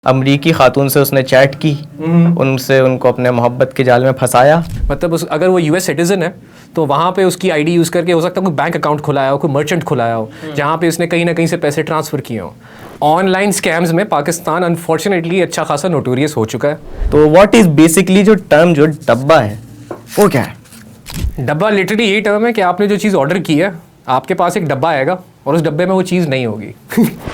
अमरीकी खातून से उसने चैट की, उनसे उनको अपने मोहब्बत के जाल में फंसाया। मतलब अगर वो यूएस सिटीजन है तो वहाँ पे उसकी आईडी यूज़ करके हो सकता है कोई बैंक अकाउंट खुलाया हो, कोई मर्चेंट खुलाया हो जहाँ पे उसने कहीं ना कहीं से पैसे ट्रांसफ़र किए हो। ऑनलाइन स्कैम्स में पाकिस्तान अनफॉर्चुनेटली अच्छा खासा नोटोरियस हो चुका है। तो व्हाट इज़ बेसिकली जो टर्म जो डब्बा है वो क्या है? डब्बा लिटरली यही टर्म है कि आपने जो चीज़ ऑर्डर की है आपके पास एक डब्बा आएगा और उस डब्बे में वो चीज़ नहीं होगी।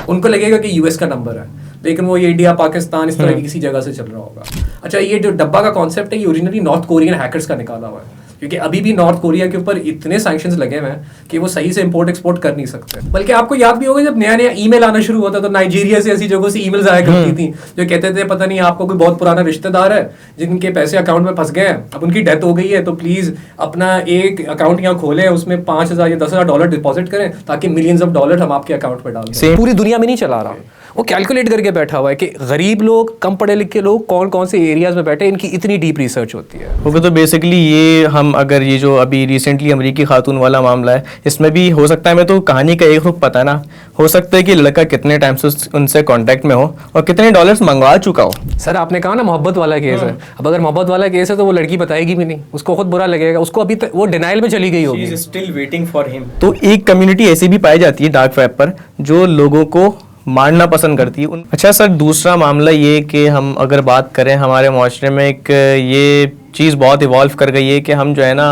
उनको लगेगा कि यूएस का नंबर है, लेकिन वो ये इंडिया पाकिस्तान इस तरह की किसी जगह से चल रहा होगा। अच्छा, ये जो डब्बा का कॉन्सेप्ट है ये ओरिजिनली नॉर्थ कोरियन हैकर्स का निकाला हुआ है, क्योंकि अभी भी नॉर्थ कोरिया के ऊपर इतने सैंक्शंस लगे हुए हैं कि वो सही से इंपोर्ट एक्सपोर्ट कर नहीं सकते। बल्कि आपको याद भी होगा जब नया नया ईमेल आना शुरू होता तो नाइजीरिया से ऐसी जगहों से ईमेल्स आया करती थी जो कहते थे पता नहीं आपको कोई बहुत पुराना रिश्तेदार है जिनके पैसे अकाउंट में फंस गए हैं, अब उनकी डेथ हो गई है, तो प्लीज अपना एक अकाउंट यहाँ खोलें, उसमें 5,000 या 10,000 डॉलर डिपॉजिट करें ताकि मिलियंस ऑफ डॉलर हम आपके अकाउंट में डाल दें। पूरी दुनिया में नहीं चला रहा, वो कैलकुलेट करके बैठा हुआ है कि गरीब लोग, कम पढ़े लिखे लोग कौन कौन से एरियाज में बैठे, इनकी इतनी डीप रिसर्च होती है। ओके, तो बेसिकली ये हम अगर ये जो अभी रिसेंटली अमरीकी खातून वाला मामला है इसमें भी हो सकता है, मैं तो कहानी का एक रुख पता ना, हो सकता है कि लड़का कितने टाइम से उनसे कांटेक्ट में हो और कितने डॉलर्स मंगवा चुका हो। सर आपने कहा ना मोहब्बत वाला केस है, अब अगर मोहब्बत वाला केस है तो वो लड़की बताएगी भी नहीं, उसको खुद बुरा लगेगा, उसको अभी तक वो डिनाइल में चली गई होगी। Still waiting for him. तो एक कम्युनिटी ऐसी भी पाई जाती है डार्क वेब पर जो लोगों को मारना पसंद करती है। अच्छा सर, दूसरा मामला ये कि हम अगर बात करें हमारे माशरे में एक ये चीज़ बहुत इवॉल्व कर गई है कि हम जो है ना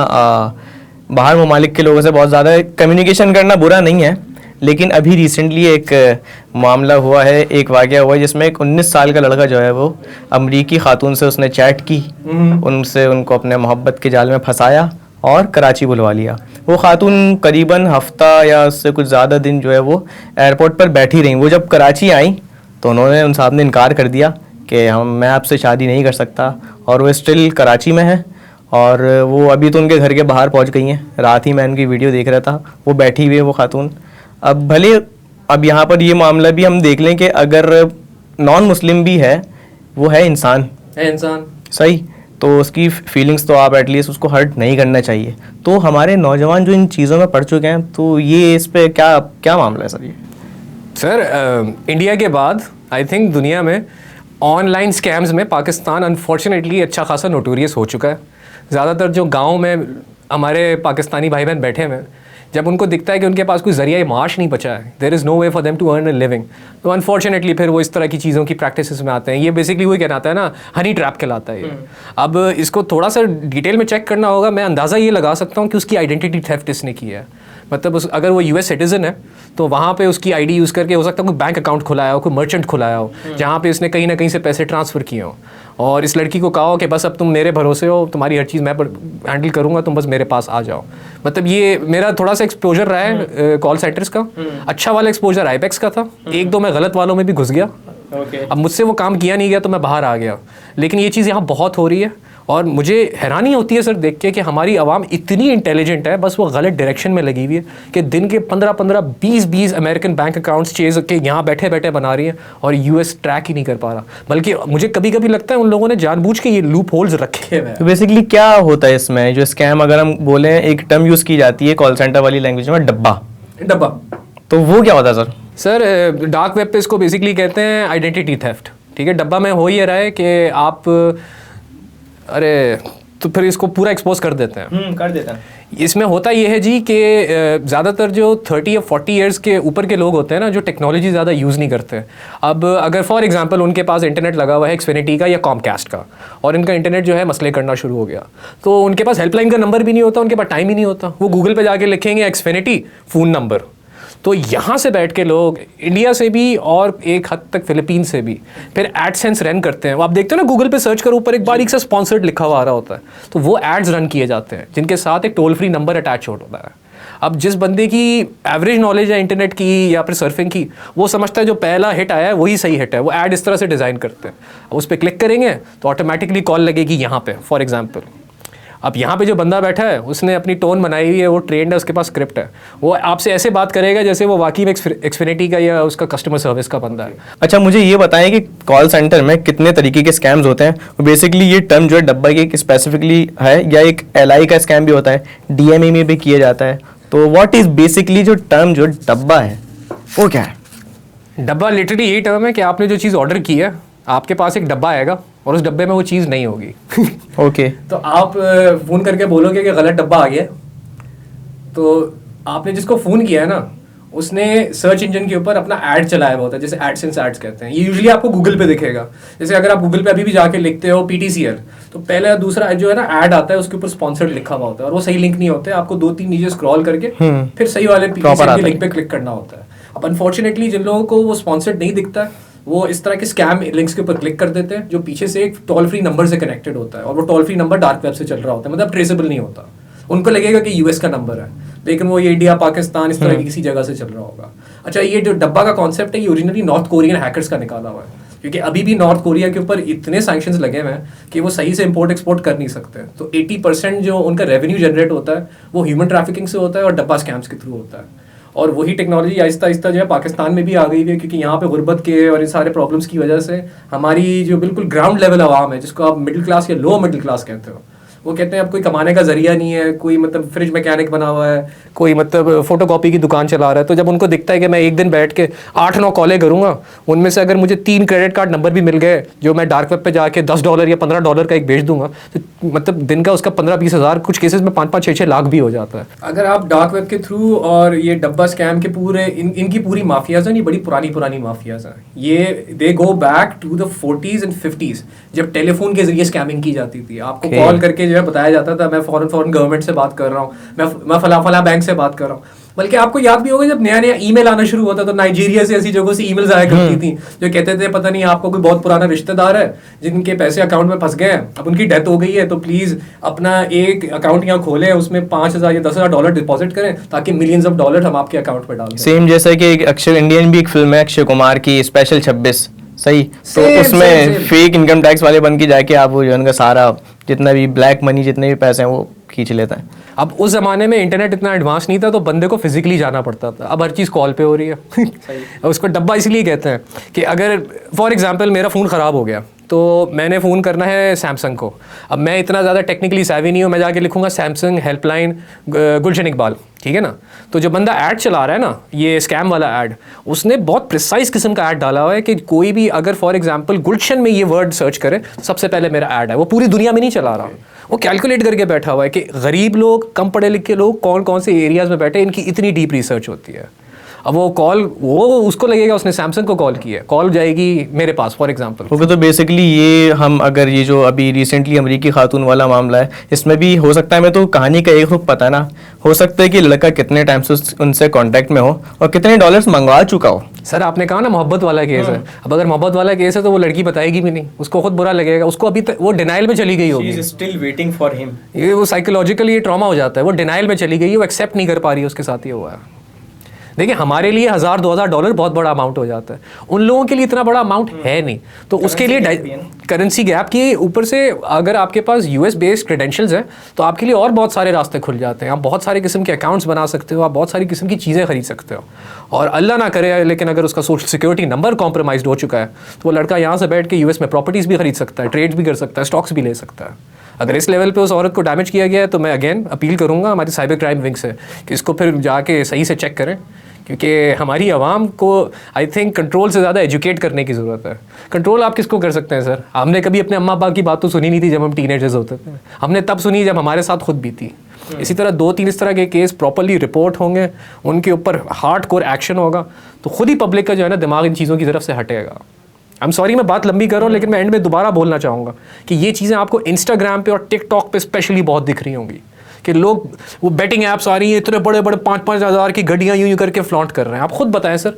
बाहर ममालिक के लोगों से बहुत ज़्यादा कम्युनिकेशन करना बुरा नहीं है, लेकिन अभी रिसेंटली एक मामला हुआ है, एक वाक़या हुआ है जिसमें एक 19 साल का लड़का जो है वो अमरीकी खातून से उसने चैट की, उनसे उनको अपने मोहब्बत के जाल में फंसाया और कराची बुलवा लिया। वो खातून करीबन हफ्ता या उससे कुछ ज़्यादा दिन जो है वो एयरपोर्ट पर बैठी रहीं। वो जब कराची आई तो उन्होंने उन साहब ने इनकार कर दिया कि मैं आपसे शादी नहीं कर सकता, और वो स्टिल कराची में है और वो अभी तो उनके घर के बाहर पहुंच गई हैं। रात ही मैं उनकी वीडियो देख रहा था, वो बैठी हुई है वो खातून। अब भले अब यहाँ पर ये मामला भी हम देख लें कि अगर नॉन मुस्लिम भी है, वो है इंसान सही, तो उसकी फीलिंग्स तो आप एटलीस्ट उसको हर्ट नहीं करना चाहिए। तो हमारे नौजवान जो इन चीज़ों में पढ़ चुके हैं, तो ये इस पे क्या क्या मामला है सर? ये सर इंडिया के बाद आई थिंक दुनिया में ऑनलाइन स्कैम्स में पाकिस्तान अनफॉर्चुनेटली अच्छा खासा नोटोरियस हो चुका है। ज़्यादातर जो गाँव में हमारे पाकिस्तानी भाई बहन बैठे हुए हैं, जब उनको दिखता है कि उनके पास कोई ज़रिया माश नहीं बचा है, there is no way for them to earn a living, तो अनफॉर्चुनेटली फिर वो इस तरह की चीज़ों की प्रैक्टिसेस में आते हैं। ये बेसिकली वही कहलाता है ना, हनी ट्रैप कहलाता है ये। अब इसको थोड़ा सा डिटेल में चेक करना होगा। मैं अंदाज़ा ये लगा सकता हूँ कि उसकी आइडेंटिटी थेफ्ट इसने की है। मतलब अगर वो यूएस सिटीजन है तो वहाँ पे उसकी आईडी यूज़ करके हो सकता है कोई बैंक अकाउंट खुलाया हो, कोई मर्चेंट खुलाया हो जहाँ पे उसने कहीं ना कहीं से पैसे ट्रांसफ़र किए हो, और इस लड़की को कहा हो कि बस अब तुम मेरे भरोसे हो, तुम्हारी हर चीज़ मैं हैंडल करूँगा, तुम बस मेरे पास आ जाओ। मतलब ये मेरा थोड़ा सा एक्सपोजर रहा है कॉल सेंटर्स का। अच्छा वाला एक्सपोजर आईपेक्स का था, एक दो मैं गलत वालों में भी घुस गया। अब मुझसे वो काम किया नहीं गया तो मैं बाहर आ गया, लेकिन ये चीज़ यहाँ बहुत हो रही है और मुझे हैरानी होती है सर देख के कि हमारी आवाम इतनी इंटेलिजेंट है, बस वो गलत डायरेक्शन में लगी हुई है कि दिन के 15-15, 20-20 अमेरिकन बैंक अकाउंट्स चेज के यहाँ बैठे बैठे बना रही है और यूएस ट्रैक ही नहीं कर पा रहा। बल्कि मुझे कभी कभी लगता है उन लोगों ने जानबूझ के ये लूप होल्स रखे हुए हैं। तो बेसिकली क्या होता है इसमें जो स्कैम, अगर हम बोले एक टर्म यूज़ की जाती है कॉल सेंटर वाली लैंग्वेज में, डब्बा, तो वो क्या होता है सर? सर डार्क वेब पे इसको बेसिकली कहते हैं आइडेंटिटी थेफ्ट। ठीक है, डब्बा में हो ये रहा है कि आप तो फिर इसको पूरा एक्सपोज कर देते हैं। कर देते हैं। इसमें होता ये है जी कि ज़्यादातर जो 30 या 40 ईयर्स के ऊपर के लोग होते हैं ना, जो टेक्नोलॉजी ज़्यादा यूज़ नहीं करते। अब अगर फॉर एग्जांपल उनके पास इंटरनेट लगा हुआ है एक्सफिनिटी का या कॉमकास्ट का, और इनका इंटरनेट जो है मसले करना शुरू हो गया, तो उनके पास हेल्पलाइन का नंबर भी नहीं होता, उनके पास टाइम ही नहीं होता। वो गूगल पर जाके लिखेंगे एक्सफिनिटी फ़ोन नंबर, तो यहाँ से बैठ के लोग इंडिया से भी और एक हद तक फिलीपीन से भी फिर एडसेंस रन करते हैं। वो आप देखते हो ना, गूगल पे सर्च करो, ऊपर एक बारीक सा स्पॉन्सर्ड लिखा हुआ आ रहा होता है, तो वो एड्स रन किए जाते हैं जिनके साथ एक टोल फ्री नंबर अटैच होता है। अब जिस बंदे की एवरेज नॉलेज है इंटरनेट की या फिर सर्फिंग की, वो समझता है जो पहला हिट आया है वही सही हिट है। वो ऐड इस तरह से डिज़ाइन करते हैं, उस पर क्लिक करेंगे तो ऑटोमेटिकली कॉल लगेगी यहाँ पे फॉर एग्जाम्पल। अब यहाँ पे जो बंदा बैठा है उसने अपनी टोन बनाई हुई है, वो ट्रेंड है, उसके पास स्क्रिप्ट है, वो आपसे ऐसे बात करेगा जैसे वो वाकई में एक्सफिनिटी का या उसका कस्टमर सर्विस का बंदा है। अच्छा, मुझे ये बताएं कि कॉल सेंटर में कितने तरीके के स्कैम्स होते हैं? बेसिकली ये टर्म जो है डब्बा की स्पेसिफिकली है या एक एलआई का स्कैम भी होता है, डीएमई में भी किया जाता है? तो व्हाट इज बेसिकली जो टर्म जो डब्बा है वो क्या है? डब्बा लिटरली यही टर्म है कि आपने जो चीज़ ऑर्डर की है आपके पास एक डब्बा आएगा और उस डब्बे में वो चीज़ नहीं होगी। ओके तो आप फ़ोन करके बोलोगे कि गलत डब्बा आ गया, तो आपने जिसको फ़ोन किया है ना, उसने सर्च इंजन के ऊपर अपना ऐड चलाया हुआ होता है, जैसे एडसेंस एड्स कहते हैं। ये यूजुअली आपको गूगल पे दिखेगा। जैसे अगर आप गूगल पे अभी भी जाके लिखते हो PTCL, तो पहले दूसरा जो है ना ऐड आता है, उसके ऊपर स्पॉन्सर्ड लिखा हुआ होता है और वो सही लिंक नहीं होते, आपको 2-3 नीचे स्क्रॉल करके फिर सही वाले PTCL के लिंक पे क्लिक करना होता है। अब अनफॉर्चुनेटली जिन लोगों को वो स्पॉन्सर्ड नहीं दिखता है, वो इस तरह के स्कैम लिंक्स के ऊपर क्लिक कर देते हैं, जो पीछे से एक टोल फ्री नंबर से कनेक्टेड होता है, और वो toll free number dark web से चल रहा होता है, मतलब ट्रेसेबल नहीं होता। उनको लगेगा कि US का नंबर है, लेकिन वो ये इंडिया, पाकिस्तान, इस तरह की किसी जगह से चल रहा होगा। अच्छा, ये जो डब्बा का कॉन्सेप्ट है, ये ओरिजिनली नॉर्थ कोरियन हैकर्स का निकाला हुआ है, क्योंकि अभी भी नॉर्थ कोरिया के ऊपर इतने सैंक्शंस लगे हुए हैं कि वो सही से इंपोर्ट एक्सपोर्ट कर नहीं सकते। तो 80% जो उनका रेवेन्यू जनरेट होता है वो ह्यूमन ट्रैफिकिंग से होता है और डब्बा स्कैम्स के थ्रू होता है। और वही टेक्नोलॉजी आहिस्ता आहिस्ता जो है पाकिस्तान में भी आ गई है, क्योंकि यहाँ पे गुर्बत के और इन सारे प्रॉब्लम्स की वजह से हमारी जो बिल्कुल ग्राउंड लेवल आवाम है, जिसको आप मिडिल क्लास या लो मिडिल क्लास कहते हो, वो कहते हैं अब कोई कमाने का जरिया नहीं है, कोई मतलब फ्रिज मैकेनिक बना हुआ है, कोई मतलब फोटोकॉपी की दुकान चला रहा है। तो जब उनको दिखता है कि मैं एक दिन बैठ के 8-9 कॉलें करूँगा, उनमें से अगर मुझे 3 क्रेडिट कार्ड नंबर भी मिल गए जो मैं डार्क वेब पे जाके $10 या $15 का एक बेच दूंगा, तो मतलब दिन का उसका 15-20 हज़ार, कुछ केसेस में 5-5, 6-6 लाख भी हो जाता है। अगर आप डार्क वेब के थ्रू और ये डब्बा स्कैम के पूरे इनकी पूरी माफियाज हैं, ये बड़ी पुरानी माफियाज हैं। ये they go back to the 40s and 50s, जब टेलीफोन के जरिए स्कैमिंग की जाती थी। आपको कॉल करके जो है बताया जाता था मैं फॉरेन गवर्नमेंट से बात कर रहा हूँ, मैं फला बैंक से बात कर रहा हूँ। बल्कि आपको याद भी होगा जब नया ईमेल आना शुरू होता तो नाइजीरिया से ऐसी जगहों से ईमेल्स आया करती थी, जो कहते थे पता नहीं आपको कोई बहुत पुराना रिश्तेदार है जिनके पैसे अकाउंट में फंस गए हैं, अब उनकी डेथ हो गई है, तो प्लीज अपना एक अकाउंट यहाँ खोलें, उसमें $5,000 या $10,000 डिपॉजिट करें ताकि मिलियंस ऑफ डॉलर हम आपके अकाउंट में डाल दें। सेम जैसे कि अक्षय इंडियन भी एक फिल्म है अक्षय कुमार की स्पेशल 26, सही, तो उसमें फेक इनकम टैक्स वाले बन के जाके आप वो जो उनका सारा जितना भी ब्लैक मनी, जितने भी पैसे हैं वो खींच लेता है। अब उस ज़माने में इंटरनेट इतना एडवांस नहीं था, तो बंदे को फिजिकली जाना पड़ता था। अब हर चीज़ कॉल पे हो रही है। उसको डब्बा इसलिए कहते हैं कि अगर फॉर एग्जांपल मेरा फ़ोन ख़राब हो गया, तो मैंने फ़ोन करना है सैमसंग को। अब मैं इतना ज़्यादा टेक्निकली savvy नहीं हूँ, मैं जाके लिखूँगा सैमसंग हेल्पलाइन गुलशन इकबाल, ठीक है ना। तो जो बंदा ऐड चला रहा है ना, ये स्कैम वाला ऐड, उसने बहुत प्रिसाइज किस्म का ऐड डाला हुआ है कि कोई भी अगर फॉर एग्जांपल गुलशन में ये वर्ड सर्च करे, सबसे पहले मेरा ऐड है। वो पूरी दुनिया में नहीं चला रहा, वो कैलकुलेट करके बैठा हुआ है कि गरीब लोग, कम पढ़े लिखे लोग कौन कौन से एरियाज़ में बैठे, इनकी इतनी डीप रिसर्च होती है। अब वो कॉल, वो उसको लगेगा उसने सैमसंग को कॉल की है, कॉल जाएगी मेरे पास फॉर एग्जांपल। ओके, तो बेसिकली ये हम अगर ये जो अभी रिसेंटली अमेरिकी खातून वाला मामला है, इसमें भी हो सकता है, मैं तो कहानी का एक रुख पता ना, हो सकता है कि लड़का कितने टाइम से उनसे कांटेक्ट में हो और कितने डॉलर्स मंगवा चुका हो। सर आपने कहा ना मोहब्बत वाला केस है, अब अगर मोहब्बत वाला केस है तो वो लड़की बताएगी भी नहीं, उसको खुद बुरा लगेगा, उसको अभी तक वो डिनाइल में चली गई होगी। She is still waiting for him. ये वो साइकोलॉजिकली ये ट्रॉमा हो जाता है, वो डिनाइल में चली गई है, वो एक्सेप्ट नहीं कर पा रही है उसके साथ ये हुआ है। देखिए हमारे लिए $1,000-2,000 बहुत बड़ा अमाउंट हो जाता है, उन लोगों के लिए इतना बड़ा अमाउंट है नहीं। तो उसके लिए करेंसी गैप के ऊपर से अगर आपके पास US बेस्ड क्रेडेंशियल्स हैं तो आपके लिए और बहुत सारे रास्ते खुल जाते हैं। आप बहुत सारे किस्म के अकाउंट्स बना सकते हो, आप बहुत सारी किस्म की चीज़ें खरीद सकते हो। और अल्लाह ना करे लेकिन अगर उसका सोशल सिक्योरिटी नंबर कॉम्प्रोमाइज़ हो चुका है तो वो लड़का यहाँ से बैठ के US में प्रॉपर्टीज़ भी खरीद सकता है, ट्रेड्स भी कर सकता है, स्टॉक्स भी ले सकता है। अगर इस लेवल पे उस औरत को डैमेज किया गया है तो मैं अगेन अपील करूँगा हमारी साइबर क्राइम विंग से कि इसको फिर जाके सही से चेक करें, क्योंकि हमारी आवाम को आई थिंक कंट्रोल से ज़्यादा एजुकेट करने की ज़रूरत है। कंट्रोल आप किसको कर सकते हैं सर? हमने कभी अपने अम्मा अब्बा की बात तो सुनी नहीं थी जब हम टीनेजर्स होते थे, हमने तब सुनी जब हमारे साथ खुद भी थी। इसी तरह 2-3 इस तरह के केस प्रॉपर्ली रिपोर्ट होंगे, उनके ऊपर हार्ड कोर एक्शन होगा, तो खुद ही पब्लिक का जो है ना दिमाग इन चीज़ों की तरफ से हटेगा। आई एम सॉरी मैं बात लंबी कर रहा हूँ, लेकिन मैं एंड में दोबारा बोलना चाहूँगा कि ये चीज़ें आपको इंस्टाग्राम पे और टिकटॉक पे स्पेशली बहुत दिख रही होंगी कि लोग वो बेटिंग ऐप्स आ रही हैं, इतने बड़े बड़े 5-5 हज़ार की गड्डियाँ यूँ करके फ्लॉन्ट कर रहे हैं। आप खुद बताएं सर,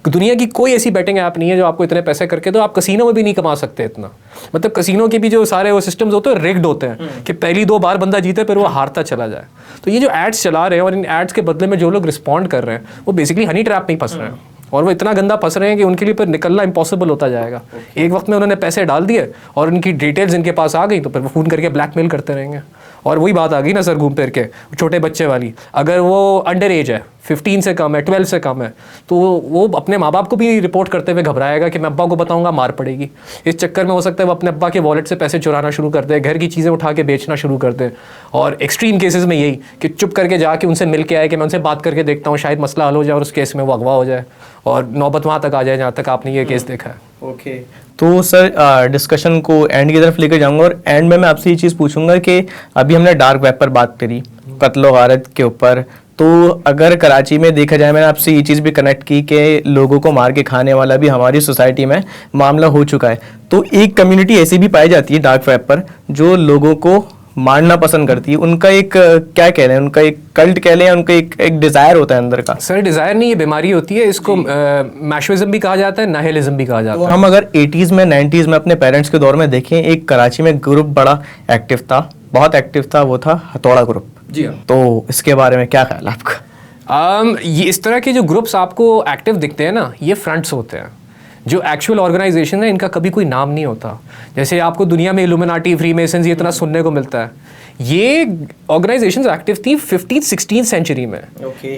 दुनिया की कोई ऐसी बेटिंग ऐप नहीं है जो आपको इतने पैसे करके, तो आप कसीनो में भी नहीं कमा सकते इतना। मतलब कसीनो के भी जो सारे वो सिस्टम्स होते हैं रिग्ड होते हैं कि पहली 2 बार बंदा जीते फिर वो हारता चला जाए। तो ये जो एड्स चला रहे हैं और इन एड्स के बदले में जो लोग रिस्पॉन्ड कर रहे हैं वो बेसिकली हनी ट्रैप में ही फंस रहे हैं, और वो इतना गंदा फंस रहे हैं कि उनके लिए फिर निकलना इम्पॉसिबल होता जाएगा। एक वक्त में उन्होंने पैसे डाल दिए और उनकी डिटेल्स इनके पास आ गई तो फिर वो फ़ोन करके ब्लैकमेल करते रहेंगे। और वही बात आ गई ना सर घूम फिर के, छोटे बच्चे वाली, अगर वो अंडर एज है, 15 से कम है, 12 से कम है, तो वो अपने माँ बाप को भी रिपोर्ट करते हुए घबराएगा कि मैं अब्बा को बताऊंगा मार पड़ेगी। इस चक्कर में हो सकता है वो अपने अब्बा के वॉलेट से पैसे चुराना शुरू कर दे, घर की चीज़ें उठा के बेचना शुरू कर दे। और एक्सट्रीम केसेस में यही कि चुप करके जाके उनसे मिल के आए कि मैं उनसे बात करके देखता हूँ, शायद मसला हल हो जाए और उस केस में वो अगवा हो जाए और नौबत वहाँ तक आ जाए जहाँ तक आपने ये केस देखा है। ओके, तो सर डिस्कशन को एंड की तरफ लेकर जाऊंगा और एंड में मैं आपसे ये चीज़ पूछूंगा कि अभी हमने डार्क वेब पर बात करी, कत्लो गारत के ऊपर, तो अगर कराची में देखा जाए, मैंने आपसे ये चीज़ भी कनेक्ट की कि लोगों को मार के खाने वाला भी हमारी सोसाइटी में मामला हो चुका है, तो एक कम्युनिटी ऐसी भी पाई जाती है डार्क वेब पर जो लोगों को मारना पसंद करती है। उनका एक क्या कह रहे हैं, उनका एक कल्ट कह लें, उनका एक डिज़ायर होता है अंदर का। सर डिज़ायर नहीं, ये बीमारी होती है, इसको मैशविज्म भी कहा जाता है, नाहिलिज्म भी कहा जाता तो है। हम अगर 80s में 90s में अपने पेरेंट्स के दौर में देखें, एक कराची में ग्रुप बड़ा एक्टिव था, बहुत एक्टिव था, वो था हथौड़ा ग्रुप। जी हाँ। तो इसके बारे में क्या ख्याल है आपका? ये इस तरह के जो ग्रुप्स आपको एक्टिव दिखते हैं ना, ये फ्रंट्स होते हैं। जो एक्चुअल ऑर्गेनाइजेशन है इनका कभी कोई नाम नहीं होता। जैसे आपको दुनिया में इल्यूमिनाटी, फ्रीमेसन्स, ये इतना सुनने को मिलता है। ये ऑर्गेनाइजेशंस एक्टिव थी 15th 16th सेंचुरी में।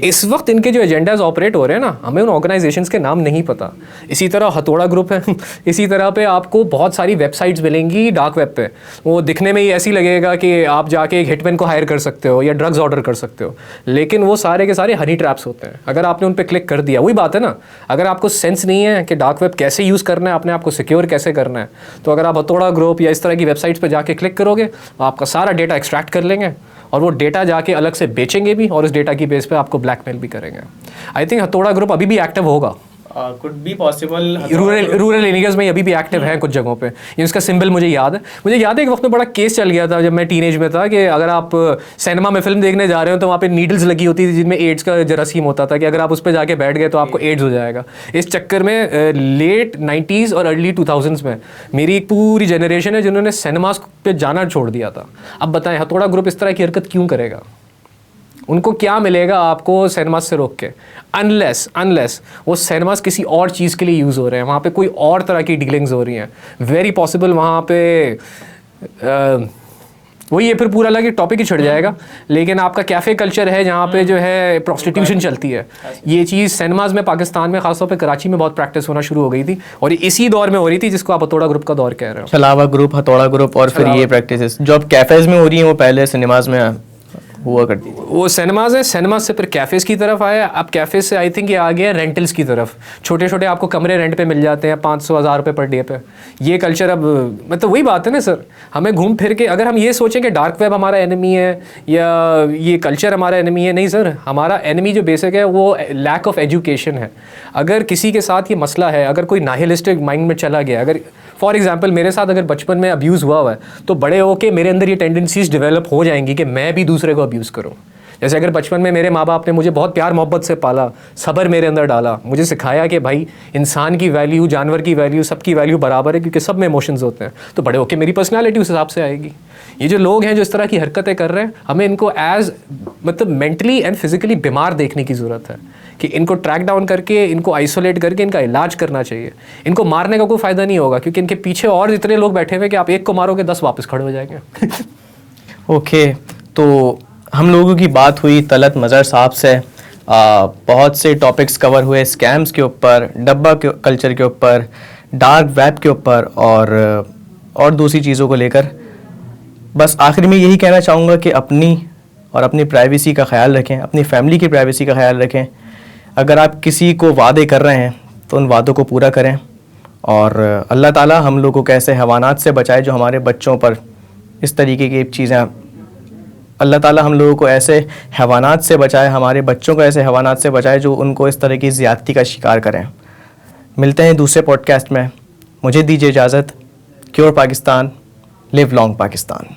इस वक्त इनके जो एजेंडाज ऑपरेट हो रहे हैं ना, हमें उन ऑर्गेनाइजेशंस के नाम नहीं पता। इसी तरह हथौड़ा ग्रुप है इसी तरह पे आपको बहुत सारी वेबसाइट्स मिलेंगी डार्क वेब पे, वो दिखने में ही ऐसी लगेगा कि आप जाके एक हिटमैन को हायर कर सकते हो या ड्रग्स ऑर्डर कर सकते हो, लेकिन वो सारे के सारे हनी ट्रैप्स होते हैं। अगर आपने उन पर क्लिक कर दिया, वही बात है ना, अगर आपको सेंस नहीं है कि डार्क वेब कैसे यूज़ करना है, अपने आप को सिक्योर कैसे करना है, तो अगर आप हथौड़ा ग्रुप या इस तरह की वेबसाइट्स पर जाके क्लिक करोगे, आपका सारा डेटा एक्सट्रैक्ट कर लेंगे और वो डेटा जाके अलग से बेचेंगे भी, और उस डेटा की बेस पे आपको ब्लैकमेल भी करेंगे। आई थिंक हथौड़ा ग्रुप अभी भी एक्टिव होगा, could be possible rural areas में अभी भी एक्टिव है कुछ जगहों पे। ये उसका सिंबल मुझे याद है एक वक्त में बड़ा केस चल गया था जब मैं टीनेज में था, कि अगर आप सिनेमा में फिल्म देखने जा रहे हो तो वहाँ पे नीडल्स लगी होती थी जिनमें एड्स का जरासीम होता था, कि अगर आप उस पर जाके बैठ गए तो आपको एड्स हो जाएगा। इस चक्कर में लेट 90s और अर्ली 2000s में मेरी एक पूरी जनरेशन है जिन्होंने सिनेमास पे जाना छोड़ दिया था। अब बताएं हथौड़ा ग्रुप इस तरह की हरकत क्यों करेगा? उनको क्या मिलेगा आपको सिनेमास से रोक के, अनलेस वो सिनेमास किसी और चीज़ के लिए यूज़ हो रहे हैं, वहाँ पे कोई और तरह की डीलिंग्स हो रही हैं। वेरी पॉसिबल वहाँ पे वही ये फिर पूरा अलग टॉपिक ही छिड़ जाएगा, लेकिन आपका कैफ़े कल्चर है जहाँ पे जो है प्रोस्टिट्यूशन चलती है। ये चीज़ सिनेमाज में पाकिस्तान में खासतौर पे कराची में बहुत प्रैक्टिस होना शुरू हो गई थी, और इसी दौर में हो रही थी जिसको आप हथौड़ा ग्रुप का दौर कह रहे हो। छलावा ग्रुप, हथौड़ा ग्रुप, और फिर ये प्रैक्टिसेस जो अब कैफेज में हो रही हैं वो पहले सिनेमाज में हुआ करती थी। वो सिनेमाज है, सिनेमाज से फिर कैफ़ेज़ की तरफ आया। अब कैफ़े से आई थिंक ये आ गया रेंटल्स की तरफ। छोटे छोटे आपको कमरे रेंट पे मिल जाते हैं 500-1000 रुपये पर डे पे। ये कल्चर अब मतलब वही बात है ना सर, हमें घूम फिर के अगर हम ये सोचें कि डार्क वेब हमारा एनिमी है या ये कल्चर हमारा एनिमी है, नहीं सर, हमारा एनिमी जो बेसिक है वो लैक ऑफ एजुकेशन है। अगर किसी के साथ ये मसला है, अगर कोई नाहिलिस्टिक माइंड में चला गया, अगर फॉर एग्जाम्पल मेरे साथ अगर बचपन में अब्यूज़ हुआ है तो बड़े होके मेरे अंदर ये टेंडेंसीज डेवलप हो जाएंगी कि मैं भी दूसरे को अब्यूज़ करूँ। जैसे अगर बचपन में मेरे माँ बाप ने मुझे बहुत प्यार मोहब्बत से पाला, सब्र मेरे अंदर डाला, मुझे सिखाया कि भाई इंसान की वैल्यू, जानवर की वैल्यू, सबकी वैल्यू बराबर है क्योंकि सब में इमोशंस होते हैं, तो बड़े होकर मेरी पर्सनालिटी उस हिसाब से आएगी। ये जो लोग हैं जो इस तरह की हरकतें कर रहे हैं, हमें इनको एज मतलब मेंटली एंड फिजिकली बीमार देखने की ज़रूरत है कि इनको ट्रैक डाउन करके, इनको आइसोलेट करके इनका इलाज करना चाहिए। इनको मारने का कोई फ़ायदा नहीं होगा क्योंकि इनके पीछे और इतने लोग बैठे हुए कि आप एक को मारोगे 10 वापस खड़े हो जाएंगे। ओके, तो हम लोगों की बात हुई तलत मज़हर साहब से, बहुत से टॉपिक्स कवर हुए, स्कैम्स के ऊपर, डब्बा के कल्चर के ऊपर, डार्क वेब के ऊपर और दूसरी चीज़ों को लेकर। बस आखिर में यही कहना चाहूँगा कि अपनी प्राइवेसी का ख्याल रखें, अपनी फैमिली की प्राइवेसी का ख्याल रखें। अगर आप किसी को वादे कर रहे हैं तो उन वादों को पूरा करें, और अल्लाह ताला हम लोगों को ऐसे हैवानात से बचाए जो हमारे बच्चों पर इस तरीके की चीज़ें, अल्लाह ताला हम लोगों को ऐसे हैवानात से बचाए, हमारे बच्चों को ऐसे हैवानात से बचाए जो उनको इस तरह की ज़्यादती का शिकार करें। मिलते हैं दूसरे पॉडकास्ट में, मुझे दीजिए इजाज़त। Cure Pakistan, live long Pakistan.